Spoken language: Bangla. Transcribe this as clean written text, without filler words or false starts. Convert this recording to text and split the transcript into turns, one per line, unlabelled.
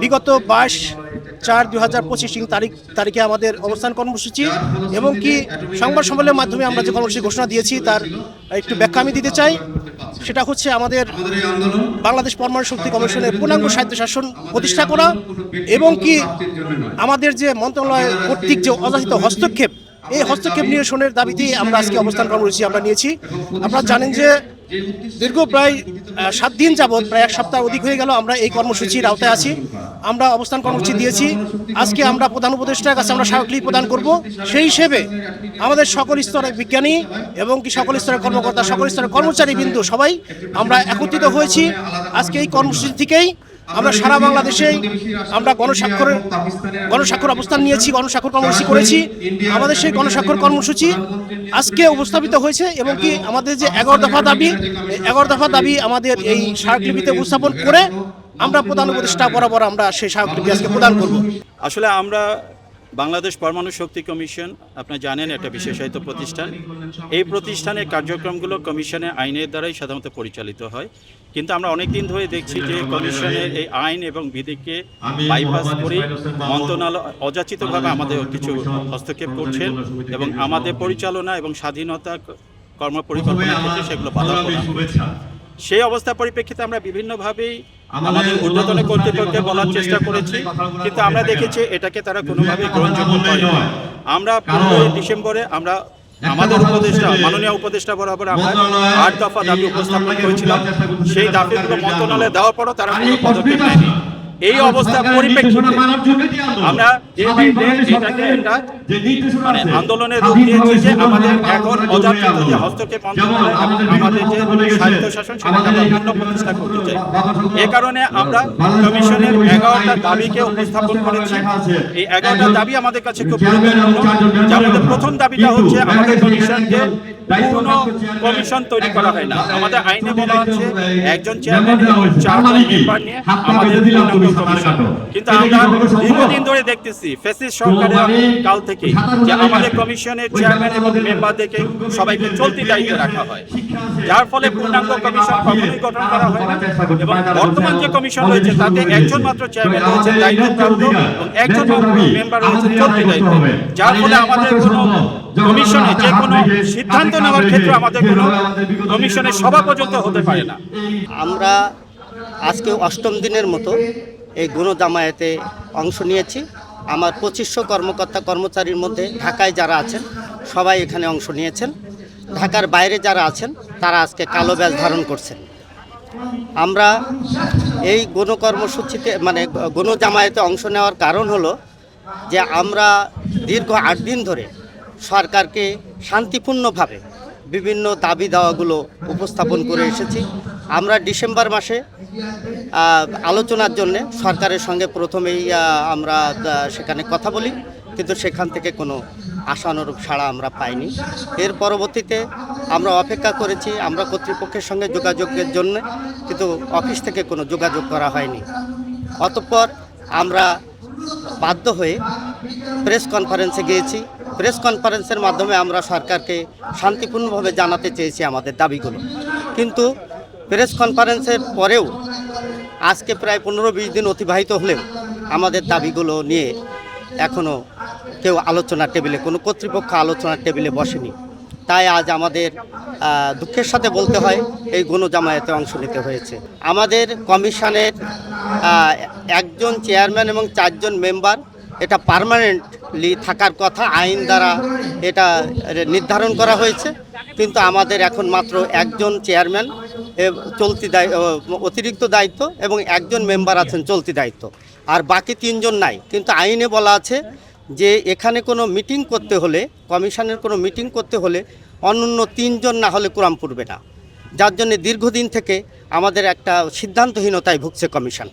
বিগত 22/4/2025 তারিখে আমাদের অবস্থান কর্মসূচি এবং কি সংবাদ সম্মেলনের মাধ্যমে আমরা যে কর্মসূচি ঘোষণা দিয়েছি তার একটু ব্যাখ্যা আমি দিতে চাই। সেটা হচ্ছে আমাদের বাংলাদেশ পরমাণু শক্তি কমিশনের পূর্ণাঙ্গ স্বায়ত্তশাসন প্রতিষ্ঠা করা এবং কি আমাদের যে মন্ত্রণালয় কর্তৃক যে অযাচিত হস্তক্ষেপ, এই হস্তক্ষেপ নিরসনের দাবিতেই আমরা আজকে অবস্থান কর্মসূচি আমরা নিয়েছি। আপনারা জানেন যে দীর্ঘ প্রায় 7 দিন যাবৎ, প্রায় 1 সপ্তাহ অধিক হয়ে গেল আমরা এই কর্মসূচির আওতায় আছি। আমরা অবস্থান কর্মসূচি দিয়েছি। আজকে আমরা প্রধান উপদেষ্টার কাছে আমরা স্মারকলিপি প্রদান করব। সেই হিসেবে আমাদের সকল স্তরের বিজ্ঞানী এবং কি সকল স্তরের কর্মকর্তা, সকল স্তরের কর্মচারী বিন্দু সবাই আমরা একত্রিত হয়েছি। আজকে এই কর্মসূচি থেকেই আমরা সারা বাংলাদেশে আমরা গণস্বাক্ষর অবস্থান নিয়েছি, গণস্বাক্ষর কর্মসূচি করেছি। আমাদের সেই গণস্বাক্ষর কর্মসূচি আজকে উপস্থাপিত হয়েছে এবং কি আমাদের যে 11 দফা দাবি, এই 11 দফা দাবি আমাদের এই স্মারকলিপিতে উপস্থাপন করে আমরা প্রধান উপদেষ্টা বরাবর আমরা সেই স্মারকলিপি আজকে প্রদান করব।
আসলে আমরা বাংলাদেশ পরমাণু শক্তি কমিশন, আপনারা জানেন, একটা বিশেষায়িত প্রতিষ্ঠান। এই প্রতিষ্ঠানের কার্যক্রমগুলো কমিশনের আইনের দ্বারাই সাধারণত পরিচালিত হয়, কিন্তু আমরা অনেক দিন ধরে দেখছি যে কমিশনের এই আইন এবং বিধিকে বাইপাস করে মন্ত্রণালয় অযাচিতভাবে আমাদের কিছু হস্তক্ষেপ করছেন এবং আমাদের পরিচালনা এবং স্বাধীনতা কর্মপরিকল্পনার ক্ষেত্রে সেগুলো বাধা প্রদান করছে। সেই অবস্থার পরিপ্রেক্ষিতে আমরা বিভিন্নভাবেই আমাদের ঊর্ধ্বতন কর্তৃপক্ষকে বলার চেষ্টা করেছি, কিন্তু আমরা দেখেছি এটাকে তারা কোনোভাবেই গ্রহণযোগ্য করেনি। আমরা 15 ডিসেম্বরে আমরা আমাদের উপদেষ্টা, মাননীয় উপদেষ্টা বরাবর আমরা 8 দফা দাবি উপস্থাপন করেছিলাম। সেই দাবিগুলো মন্ত্রণালয়ে দেওয়ার পরও তারা কোনো পদক্ষেপ নেয়নি। এই অবস্থার পরিপ্রেক্ষিতে আমরা এটাকে একটা আন্দোলনের রূপ দিয়েছি যে আমাদের এখন অযাচিত যে হস্তক্ষেপ মন্ত্রণালয় এবং আমাদের যে স্বায়ত্তশাসন সেটাকে আমরা পুনঃপ্রতিষ্ঠা করতে চাই। এ কারণে আমরা কমিশনের 11টা দাবিকে উপস্থাপন করেছি। এই 11টা দাবি আমাদের কাছে খুব গুরুত্বপূর্ণ। যার মধ্যে প্রথম দাবিটা হচ্ছে আমাদের কমিশনকে পূর্ণ কমিশন তৈরি করা হয় না। আমাদের আইনে বলা আছে একজন চেয়ারম্যান এবং 4 জন মেম্বার নিয়ে আমাদের পূর্ণাঙ্গ কমিশন। কিন্তু আমরা দীর্ঘদিন ধরে দেখতেছি ফ্যাসিস্ট সরকারের কাল থেকে যে আমাদের কমিশনের চেয়ারম্যান এবং মেম্বারদেরকে সবাইকে চলতি দায়িত্বে রাখা হয়, যার ফলে পূর্ণাঙ্গ কমিশন কখনোই গঠন করা হয় না। এবং বর্তমান যে কমিশন রয়েছে তাতে একজন মাত্র চেয়ারম্যান রয়েছে দায়িত্বপ্রাপ্ত এবং একজন মেম্বার রয়েছে চলতি দায়িত্বে, যার ফলে আমাদের কোনো কমিশনে যে কোনো সিদ্ধান্ত নেওয়ার ক্ষেত্রে আমাদের কোনো কমিশনের সভা পর্যন্ত হতে পারে না।
আমরা আজকে 8ম দিনের মতো এই গণজামায়াতে অংশ নিয়েছি। আমার 2500 কর্মকর্তা কর্মচারীর মধ্যে ঢাকায় যারা আছেন সবাই এখানে অংশ নিয়েছেন। ঢাকার বাইরে যারা আছেন তারা আজকে কালো ব্যাজ ধারণ করছেন। আমরা এই গণকর্মসূচিতে গণজামায়াতে অংশ নেওয়ার কারণ হলো যে আমরা দীর্ঘ 8 দিন ধরে সরকারকে শান্তিপূর্ণভাবে বিভিন্ন দাবি দাওয়াগুলো উপস্থাপন করে এসেছি। আমরা ডিসেম্বর মাসে আলোচনার জন্য সরকারের সঙ্গে প্রথমেই আমরা সেখানে কথা বলি, কিন্তু সেখান থেকে কোনো আশানুরূপ সাড়া আমরা পাইনি। এর পরবর্তীতে আমরা অপেক্ষা করেছি আমরা কর্তৃপক্ষের সঙ্গে যোগাযোগের জন্য, কিন্তু অফিস থেকে কোনো যোগাযোগ করা হয়নি। অতঃপর আমরা বাধ্য হয়ে প্রেস কনফারেন্সে গিয়েছি। প্রেস কনফারেন্সের মাধ্যমে আমরা সরকারকে শান্তিপূর্ণভাবে জানাতে চেয়েছি আমাদের দাবিগুলো, কিন্তু প্রেস কনফারেন্সের পরেও আজকে প্রায় 15-20 দিন অতিবাহিত হলেও আমাদের দাবিগুলো নিয়ে এখনও কেউ আলোচনার টেবিলে, কোনো কর্তৃপক্ষ আলোচনার টেবিলে বসেনি। তাই আজ আমাদের দুঃখের সাথে বলতে হয় এই গণজামায়াতে অংশ নিতে হয়েছে। আমাদের কমিশনের একজন চেয়ারম্যান এবং 4 জন মেম্বার, এটা পার্মানেন্টলি থাকার কথা, আইন দ্বারা এটা নির্ধারণ করা হয়েছে। কিন্তু আমাদের এখন মাত্র একজন চেয়ারম্যান অতিরিক্ত দায়িত্ব এবং একজন মেম্বার আছেন চলতি দায়িত্ব, আর বাকি 3 জন নাই। কিন্তু আইনে বলা আছে যে এখানে কোনো মিটিং করতে হলে, কমিশনের কোনো মিটিং করতে হলে অন্যান্য 3 জন না হলে কোরাম পড়বে না, যার জন্য দীর্ঘদিন থেকে আমাদের একটা সিদ্ধান্তহীনতায় ভুগছে কমিশন।